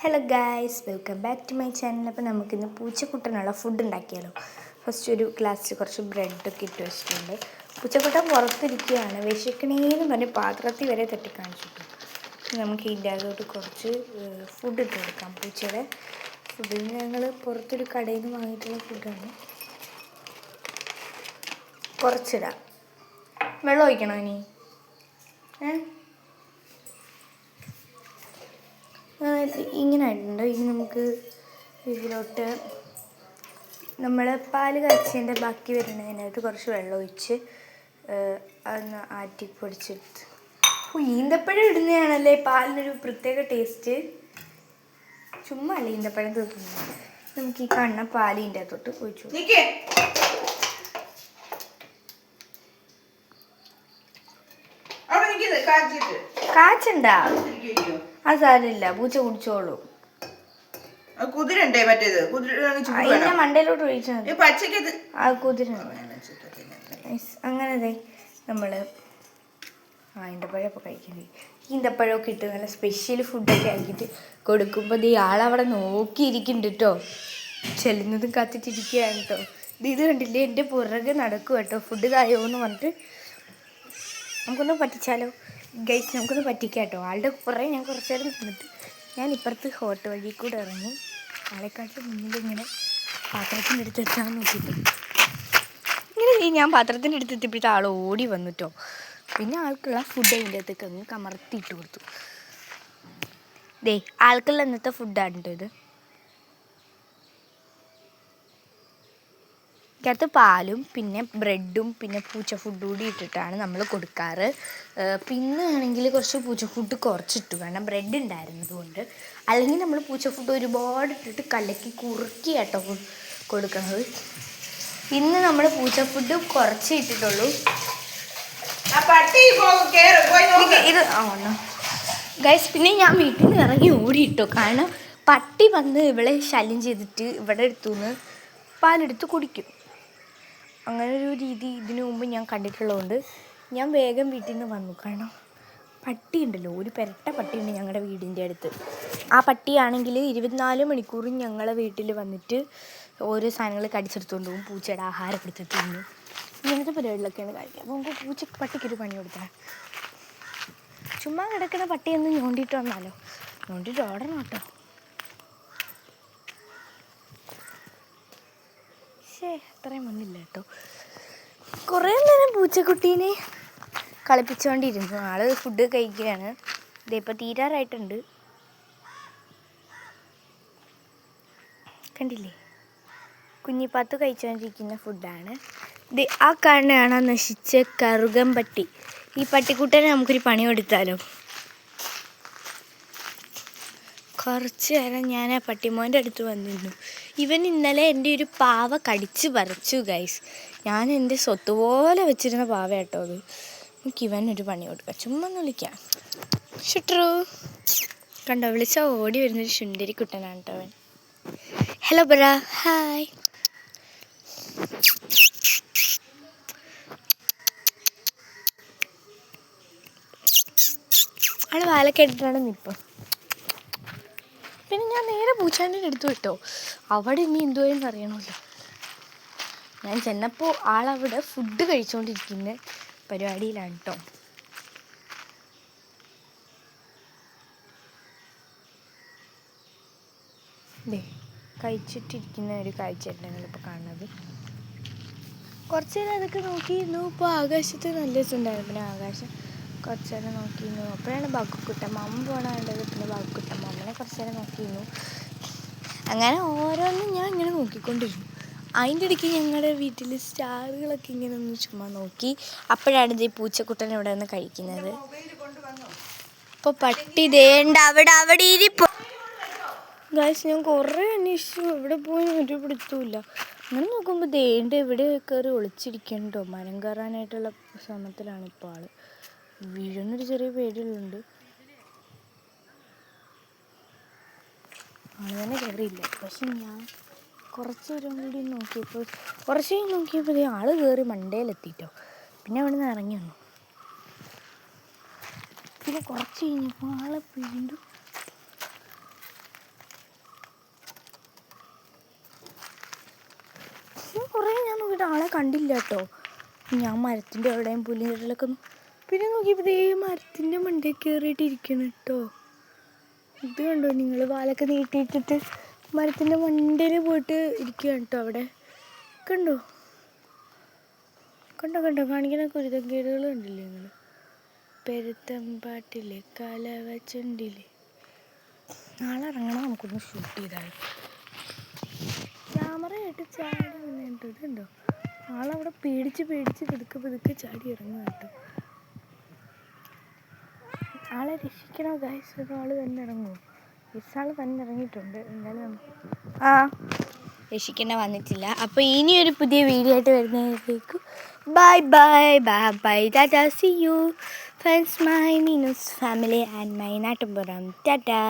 Hello guys, welcome back to my channel. അപ്പോൾ നമുക്കിന്ന് പൂച്ചക്കുട്ടനുള്ള food ഉണ്ടാക്കിയാലോ. ഫസ്റ്റ് ഒരു ഗ്ലാസ്സിൽ കുറച്ച് ബ്രെഡൊക്കെ ഇട്ട് വെച്ചിട്ടുണ്ട്. പൂച്ചക്കുട്ടൻ പുറത്തിരിക്കുകയാണ്, വിശക്കണേന്ന് പറഞ്ഞ് പാത്രത്തിൽ വരെ തട്ടി കാണിച്ചിട്ടു. നമുക്ക് ഇതിൻ്റെ അകത്തോട്ട് കുറച്ച് ഫുഡ് ഇട്ട് കൊടുക്കാം. പൂച്ചയുടെ ഫുഡ് ഞങ്ങൾ പുറത്തൊരു കടയിൽ നിന്ന് വാങ്ങിയിട്ടുള്ള ഫുഡാണ്. കുറച്ചിടാം. വെള്ളം ഒഴിക്കണോ ഇനി? ഇങ്ങനെ ആയിട്ടുണ്ട്. ഇനി നമുക്ക് ഇതിലോട്ട് നമ്മൾ പാല് കാച്ചിൻ്റെ ബാക്കി വരുന്നതിനകത്ത് കുറച്ച് വെള്ളം ഒഴിച്ച് അതൊന്ന് ആറ്റി പൊടിച്ചെടുത്ത്. ഈന്തപ്പഴം ഇടുന്നതാണല്ലേ പാലിനൊരു പ്രത്യേക ടേസ്റ്റ്. ചുമ്മാ അല്ലേ ഈന്തപ്പഴം തീർക്കുന്നത്. നമുക്ക് ഈ കാണുന്ന പാലിൻ്റെ അകത്തോട്ട് ഒഴിച്ചു. കാച്ചണ്ടാ, അത് സാരമില്ല, പൂച്ച കുടിച്ചോളൂ. കുതിരണ്ടേ മറ്റേത് അതിന്റെ മണ്ടയിലോട്ട് ഒഴിച്ചാൽ പച്ചക്ക് ആ കുതിര. അങ്ങനെ നമ്മള് ഈന്തപ്പഴമൊക്കെ കഴിക്കണ്ടേ. ഈന്തപ്പഴമൊക്കെ ഇട്ട് നല്ല സ്പെഷ്യൽ ഫുഡൊക്കെ ആക്കിയിട്ട് കൊടുക്കുമ്പോൾ ആളവിടെ നോക്കിയിരിക്കുന്നുണ്ട് കേട്ടോ. ചെല്ലുന്നതും കത്തിച്ചിരിക്കുകയാണ് കേട്ടോ. ഇത് കണ്ടില്ലേ, എൻ്റെ പുറകെ നടക്കുക കേട്ടോ. ഫുഡ് തായോ എന്ന് പറഞ്ഞിട്ട്. നമുക്കൊന്ന് പറ്റിച്ചാലോ ഗൈസ്, നമുക്കൊന്ന് പറ്റിക്കാം കേട്ടോ. ആളുടെ പുറകെ ഞാൻ കുറച്ച് നേരം നിന്നിട്ട് ഞാൻ ഇപ്പുറത്ത് ഹോട്ട് വഴി കൂടെ ഇറങ്ങി ആളെക്കാട്ടിൽ മുന്നിൽ ഇങ്ങനെ പാത്രത്തിൻ്റെ അടുത്ത് എത്താൻ നോക്കിയിട്ട് ഇങ്ങനെ ഞാൻ പാത്രത്തിൻ്റെ അടുത്ത് എത്തിയപ്പോഴത്തെ ആൾ ഓടി വന്നിട്ടോ. പിന്നെ ആൾക്കുള്ള ഫുഡ് അതിൻ്റെ അകത്തേക്ക് അങ്ങ് കമർത്തിയിട്ട് കൊടുത്തു. ആൾക്കുള്ള ഇന്നത്തെ ഫുഡാണ് കേട്ടോ ഇത്. ഇതിനകത്ത് പാലും പിന്നെ ബ്രെഡും പിന്നെ പൂച്ച ഫുഡ് കൂടി ഇട്ടിട്ടാണ് നമ്മൾ കൊടുക്കാറ്. പിന്നെ ആണെങ്കിൽ കുറച്ച് പൂച്ച ഫുഡ് കുറച്ചിട്ടു, കാരണം ബ്രെഡ് ഉണ്ടായിരുന്നത് കൊണ്ട്. അല്ലെങ്കിൽ നമ്മൾ പൂച്ച ഫുഡ് ഒരുപാട് ഇട്ടിട്ട് കലക്കി കുറുക്കി കേട്ടോ കൊടുക്കുന്നത്. ഇന്ന് നമ്മൾ പൂച്ച ഫുഡ് കുറച്ച് ഇട്ടിട്ടുള്ളൂ. ഇത് ഗൈസ്, പിന്നെ ഞാൻ വീട്ടിൽ നിന്ന് ഇറങ്ങി ഓടിയിട്ടോ. കാരണം പട്ടി വന്ന് ഇവളെ ശല്യം ചെയ്തിട്ട് ഇവിടെ എടുത്തുനിന്ന് പാലെടുത്ത് കുടിക്കും. അങ്ങനെ ഒരു രീതി ഇതിനു മുമ്പ് ഞാൻ കണ്ടിട്ടുള്ളതുകൊണ്ട് ഞാൻ വേഗം വീട്ടിൽ നിന്ന് വന്നു. കാരണം പട്ടി ഉണ്ടല്ലോ, ഒരു പെരട്ട പട്ടിയുണ്ട് ഞങ്ങളുടെ വീടിൻ്റെ അടുത്ത്. ആ പട്ടിയാണെങ്കിൽ 24 മണിക്കൂറും ഞങ്ങളെ വീട്ടിൽ വന്നിട്ട് ഓരോ സാധനങ്ങൾ കടിച്ചെടുത്തുകൊണ്ട് പോകും. പൂച്ചയുടെ ആഹാരം എടുത്ത് തിന്നും. ഇങ്ങനത്തെ പരിപാടികളൊക്കെയാണ് കാണിക്കുക. അപ്പോൾ നമുക്ക് പട്ടിക്കൊരു പണി കൊടുത്താൽ ചുമ്മാ കിടക്കുന്ന പട്ടിയൊന്ന് ഞോണ്ടിയിട്ട് വന്നാലോ. ഞോണ്ടിയിട്ട് ഓടണം കേട്ടോ. അത്രയും വന്നില്ല കേട്ടോ. കുറേ നേരം പൂച്ചക്കുട്ടീനെ കളിപ്പിച്ചുകൊണ്ടിരുന്നു. ആള് ഫുഡ് കഴിക്കുകയാണ്. ഇതിപ്പോൾ തീരാറായിട്ടുണ്ട്. കണ്ടില്ലേ, കുഞ്ഞിപ്പാത്ത് കഴിച്ചുകൊണ്ടിരിക്കുന്ന ഫുഡാണ് ഇത്. ആ കാണുന്നതാണ് നശിച്ച കറുകൻ പട്ടി. ഈ പട്ടിക്കുട്ടനെ നമുക്കൊരു പണി കൊടുത്താലോ. കുറച്ച് നേരം ഞാൻ ആ പട്ടിമോൻ്റെ അടുത്ത് വന്നിരുന്നു. ഇവൻ ഇന്നലെ എൻ്റെ ഒരു പാവ കടിച്ച് പറിച്ചു ഗൈസ്. ഞാൻ എൻ്റെ സ്വത്ത് പോലെ വെച്ചിരുന്ന പാവ കേട്ടോ അത്. നമുക്ക് ഇവനൊരു പണി കൊടുക്കാം. ചുമ്മാ ഒന്ന് വിളിക്കാം. ഷുട്രു കണ്ടോ, വിളിച്ചാൽ ഓടി വരുന്നൊരു ശുണ്ടരി കുട്ടനാണ് കേട്ടോ അവൻ. ഹലോ ബ്രാ, ഹായ്. ആള് വാലൊക്കെ എടുത്തിട്ടാണ് നിൽപ്പം. പിന്നെ ഞാൻ നേരെ പൂച്ചാൻ്റെ അടുത്ത് വിട്ടോ. അവിടെ ഇനി എന്തുവെന്ന് അറിയണമല്ലോ. ഞാൻ ചെന്നപ്പോൾ ആളവിടെ ഫുഡ് കഴിച്ചുകൊണ്ടിരിക്കുന്ന പരിപാടിയിലാണ് കേട്ടോ. കഴിച്ചിട്ടിരിക്കുന്ന ഒരു കാഴ്ചയായിട്ട് ഞങ്ങളിപ്പോൾ കാണുന്നത്. കുറച്ച് നേരം അതൊക്കെ നോക്കിയിരുന്നു. ഇപ്പോൾ ആകാശത്ത് നല്ല രസമുണ്ടായിരുന്നു. പിന്നെ ആകാശം കുറച്ച് നേരം നോക്കിയിരുന്നു. അപ്പോഴാണ് ബാക്കുക്കുട്ടൻ മമ്മ പോകണ കണ്ടത്. പിന്നെ ബാക്കുക്കുട്ടൻ മമ്മനെ കുറച്ച് നേരം നോക്കിയിരുന്നു. അങ്ങനെ ഓരോന്നും ഞാൻ ഇങ്ങനെ നോക്കിക്കൊണ്ടിരുന്നു. അതിൻ്റെ ഇടയ്ക്ക് ഞങ്ങളുടെ വീട്ടിൽ സ്റ്റാറുകളൊക്കെ ഇങ്ങനെ ഒന്ന് ചുമ്മാ നോക്കി. അപ്പോഴാണ് ഇത് പൂച്ചക്കുട്ടൻ ഇവിടെ നിന്ന് കഴിക്കുന്നത്. ഇപ്പോൾ പട്ടി ദേണ്ട അവിടെ ഇരിപ്പോ ഗായ്സ്. ഞാൻ കുറേ അന്വേഷിച്ചു, എവിടെ പോയി ഒരു പിടുത്തമില്ല. അങ്ങനെ നോക്കുമ്പോൾ ദേണ്ട ഇവിടെ കയറി ഒളിച്ചിരിക്കണ്ടോ. മരം കയറാനായിട്ടുള്ള ശ്രമത്തിലാണ് ഇപ്പോൾ ആള്. വീഴുന്നൊരു ചെറിയ പേടിയുണ്ട്. ആള് തന്നെ കയറിയില്ല. പക്ഷെ ഞാൻ കുറച്ച് നേരം കൂടി നോക്കിയപ്പോൾ ആള് കയറി മണ്ടയിലെത്തിയിട്ടോ. പിന്നെ അവിടെ നിന്ന് ഇറങ്ങി വന്നു. പിന്നെ കുറച്ച് കഴിഞ്ഞപ്പോൾ ആളെ വീണ്ടും കണ്ടില്ല കേട്ടോ. ഞാൻ മരത്തിൻ്റെ എവിടെയും പുലികളിലൊക്കെ പിന്നെ നോക്കിയപ്പോൾ ഇതേ മരത്തിൻ്റെ മണ്ടയിൽ കയറിയിട്ടിരിക്കണം കേട്ടോ. ഇത് കണ്ടോ നിങ്ങൾ, വാലൊക്കെ നീട്ടിയിട്ടിട്ട് മരത്തിൻ്റെ മണ്ടയിൽ പോയിട്ട് ഇരിക്കുകയാണ് കേട്ടോ. അവിടെ കണ്ടോ കണ്ടോ കണ്ടോ കാണിക്കുന്ന കുരുത്തക്കേടുകൾ കണ്ടില്ലേ നിങ്ങൾ? പെരുത്തം പാട്ടില്ലേ കലവച്ചണ്ടില്ലേ. നാളെ ഇറങ്ങണം, നമുക്കൊന്ന് ഷൂട്ട് ചെയ്താൽ. ക്യാമറ ആയിട്ട് ചാടി വന്നിട്ട് ഇതുണ്ടോ, ആളവിടെ പേടിച്ച് പതുക്കെ ചാടി ഇറങ്ങുക കേട്ടോ. ആളെ രക്ഷിക്കണോ ഗൈസ്? ഒരാൾ തന്നെ ഇറങ്ങുമോ? ആൾ തന്നെ ഇറങ്ങിയിട്ടുണ്ട്. എന്തായാലും രക്ഷിക്കണ വന്നിട്ടില്ല. അപ്പോൾ ഇനിയൊരു പുതിയ വീഡിയോ ആയിട്ട് വരുന്നതിലേക്കും ബൈ ബൈ ബൈ ബൈ ടാറ്റാ, see you friends, my Meenu's family and my നാട്ടുമ്പുറം. ടാറ്റാ.